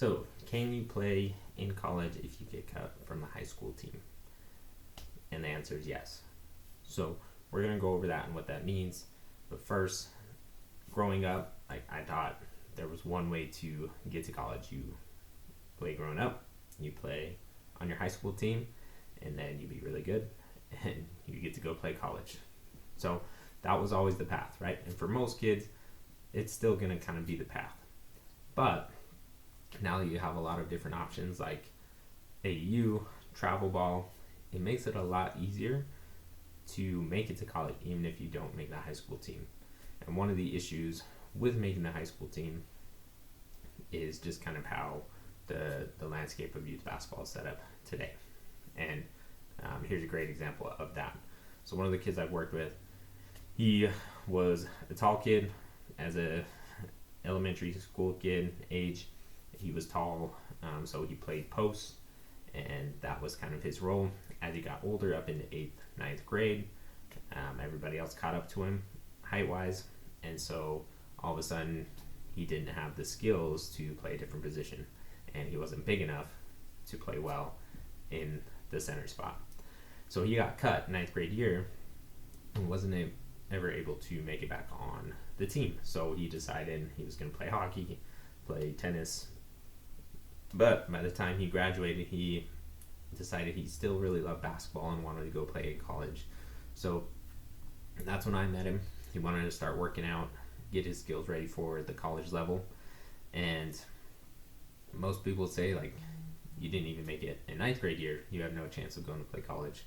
So, can you play in college if you get cut from the high school team? And the answer is yes. So, we're going to go over that and what that means. But first, growing up, I thought there was one way to get to college. You play growing up, you play on your high school team, and then you be really good, and you get to go play college. So, that was always the path, right? And for most kids, it's still going to kind of be the path. But now that you have a lot of different options like AU, travel ball, it makes it a lot easier to make it to college even if you don't make the high school team. And one of the issues with making the high school team is just kind of how the landscape of youth basketball is set up today. And here's a great example of that. So one of the kids I've worked with, he was a tall kid as a elementary school kid age. He was tall, so he played post, and that was kind of his role. As he got older, up into 8th, 9th grade, everybody else caught up to him height-wise, and so all of a sudden he didn't have the skills to play a different position, and he wasn't big enough to play well in the center spot. So he got cut 9th grade year and wasn't ever able to make it back on the team. So he decided he was going to play hockey, play tennis. But by the time he graduated, he decided he still really loved basketball and wanted to go play at college. So that's when I met him. He wanted to start working out, get his skills ready for the college level. And most people say, like, you didn't even make it in 9th grade year. You have no chance of going to play college.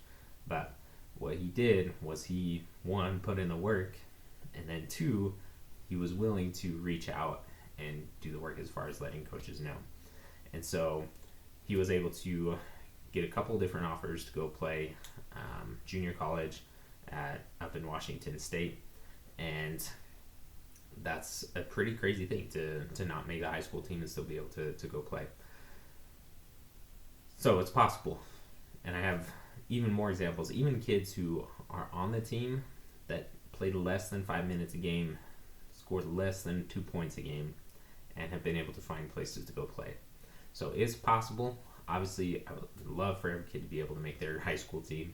But what he did was he, one, put in the work, and then two, he was willing to reach out and do the work as far as letting coaches know. And so he was able to get a couple different offers to go play junior college up in Washington State. And that's a pretty crazy thing to not make the high school team and still be able to go play. So it's possible. And I have even more examples, even kids who are on the team that played less than 5 minutes a game, scored less than 2 points a game, and have been able to find places to go play. So it's possible. Obviously, I would love for every kid to be able to make their high school team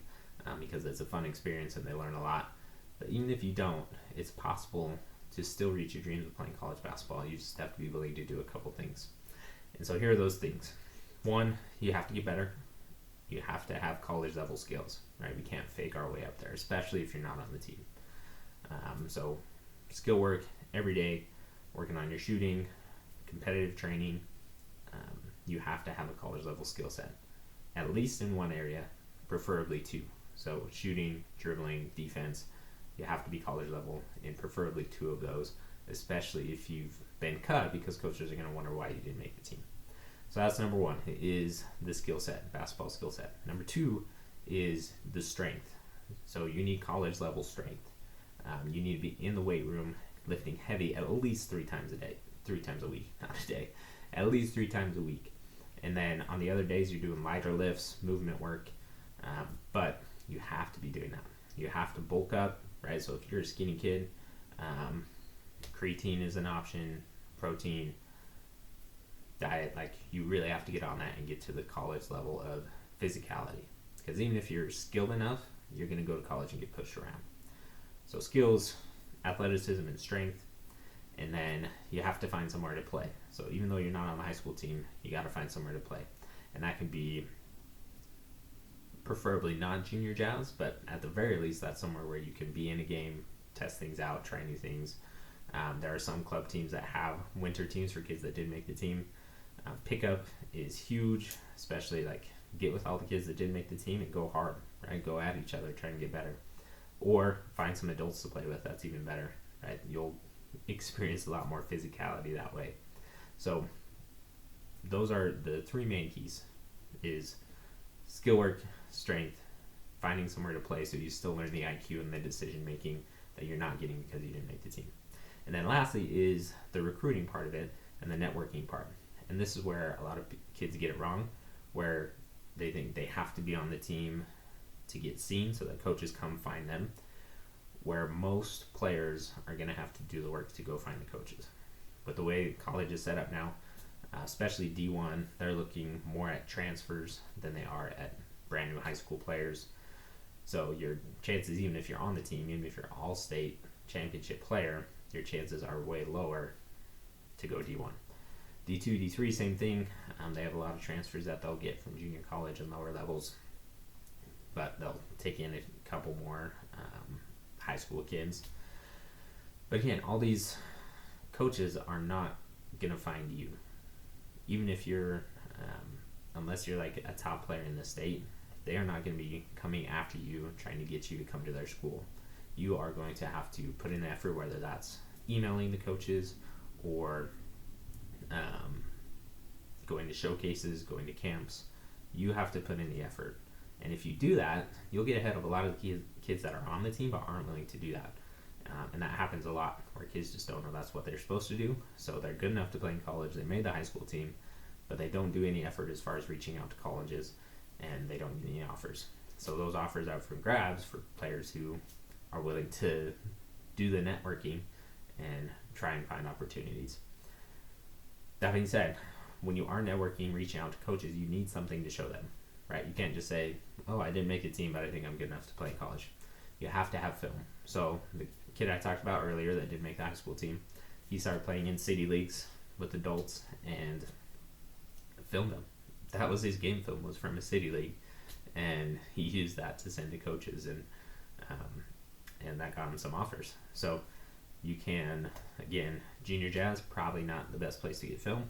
because it's a fun experience and they learn a lot. But even if you don't, it's possible to still reach your dreams of playing college basketball. You just have to be willing to do a couple things. And so here are those things. One, you have to get better. You have to have college level skills, right? We can't fake our way up there, especially if you're not on the team. So skill work every day, working on your shooting, competitive training. You have to have a college level skill set, at least in one area, preferably two. So shooting, dribbling, defense, you have to be college level in preferably two of those, especially if you've been cut, because coaches are going to wonder why you didn't make the team. So that's number one, is the skill set, basketball skill set. Number two is the strength. So you need college level strength. You need to be in the weight room lifting heavy at least 3 times a week, not a day, at least 3 times a week. And then on the other days, you're doing lighter lifts, movement work, but you have to be doing that. You have to bulk up, right? So if you're a skinny kid, creatine is an option, protein, diet, like you really have to get on that and get to the college level of physicality. Because even if you're skilled enough, you're going to go to college and get pushed around. So skills, athleticism, and strength. And then you have to find somewhere to play. So even though you're not on the high school team, you got to find somewhere to play. And that can be preferably not junior jazz, but at the very least, that's somewhere where you can be in a game, test things out, try new things. There are some club teams that have winter teams for kids that did make the team. Pickup is huge, especially like get with all the kids that did make the team and go hard, right? Go at each other, try and get better. Or find some adults to play with, that's even better, right? You'll experience a lot more physicality that way. So those are the 3 main keys, is skill work, strength, finding somewhere to play so you still learn the IQ and the decision making that you're not getting because you didn't make the team. And then lastly is the recruiting part of it and the networking part. And this is where a lot of kids get it wrong, where they think they have to be on the team to get seen so that coaches come find them, where most players are going to have to do the work to go find the coaches. But the way college is set up now, especially D1. They're looking more at transfers than they are at brand new high school players. So your chances, even if you're on the team, even if you're all state championship player, your chances are way lower to go D1. D2, D3, same thing. They have a lot of transfers that they'll get from junior college and lower levels, but they'll take in a couple more high school kids. But again, all these coaches are not going to find you. Even if you're, unless you're like a top player in the state, they are not going to be coming after you trying to get you to come to their school. You are going to have to put in effort, whether that's emailing the coaches or going to showcases, going to camps. You have to put in the effort. And if you do that, you'll get ahead of a lot of the kids that are on the team but aren't willing to do that. And that happens a lot where kids just don't know that's what they're supposed to do. So they're good enough to play in college. They made the high school team, but they don't do any effort as far as reaching out to colleges, and they don't get any offers. So those offers are for grabs for players who are willing to do the networking and try and find opportunities. That being said, when you are networking, reaching out to coaches, you need something to show them, right? You can't just say, oh, I didn't make a team, but I think I'm good enough to play in college. You have to have film. So the kid I talked about earlier that didn't make the high school team, he started playing in city leagues with adults and filmed them. That was his game film, was from a city league, and he used that to send to coaches, and that got him some offers. So you can, again, junior jazz, probably not the best place to get film.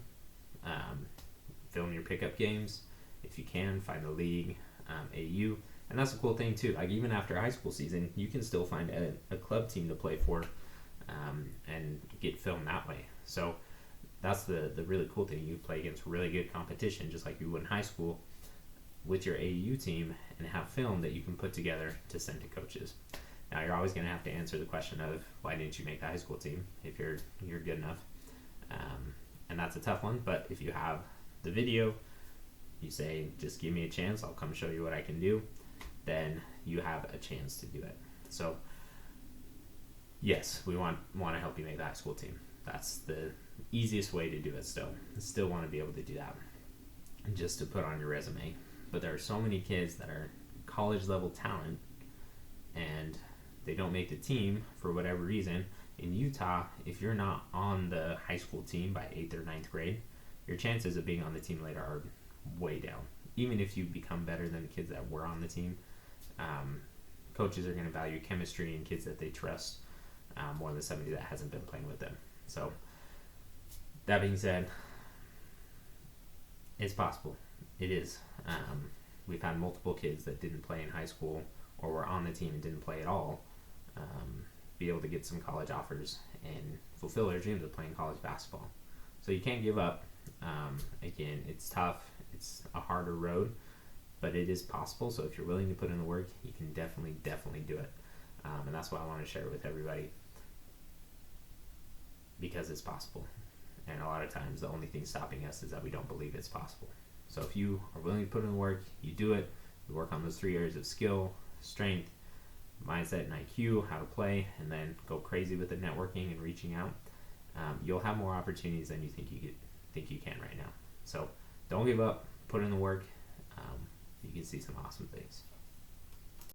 Film your pickup games if you can. Find the league, AU. And that's a cool thing too. Like, even after high school season, you can still find a club team to play for, and get film that way. So that's the really cool thing. You play against really good competition, just like you would in high school, with your AU team, and have film that you can put together to send to coaches. Now, you're always going to have to answer the question of, why didn't you make the high school team if you're good enough? And that's a tough one. But if you have the video, you say, just give me a chance, I'll come show you what I can do, then you have a chance to do it. So yes, we want to help you make the high school team. That's the easiest way to do it. Still want to be able to do that, just to put on your resume. But there are so many kids that are college level talent, and they don't make the team for whatever reason. In Utah, if you're not on the high school team by 8th or 9th grade, your chances of being on the team later are way down. Even if you become better than the kids that were on the team, coaches are going to value chemistry and kids that they trust more than somebody that hasn't been playing with them. So that being said, it's possible. It is. We've had multiple kids that didn't play in high school or were on the team and didn't play at all, be able to get some college offers and fulfill their dreams of playing college basketball. So you can't give up. Again, it's tough. It's a harder road, but it is possible. So if you're willing to put in the work, you can definitely do it. And that's why I want to share it with everybody, because it's possible. And a lot of times the only thing stopping us is that we don't believe it's possible. So if you are willing to put in the work, you do it. You work on those 3 areas of skill, strength, mindset, and IQ, how to play, and then go crazy with the networking and reaching out. You'll have more opportunities than you think you can right now. So don't give up. Put in the work. You can see some awesome things.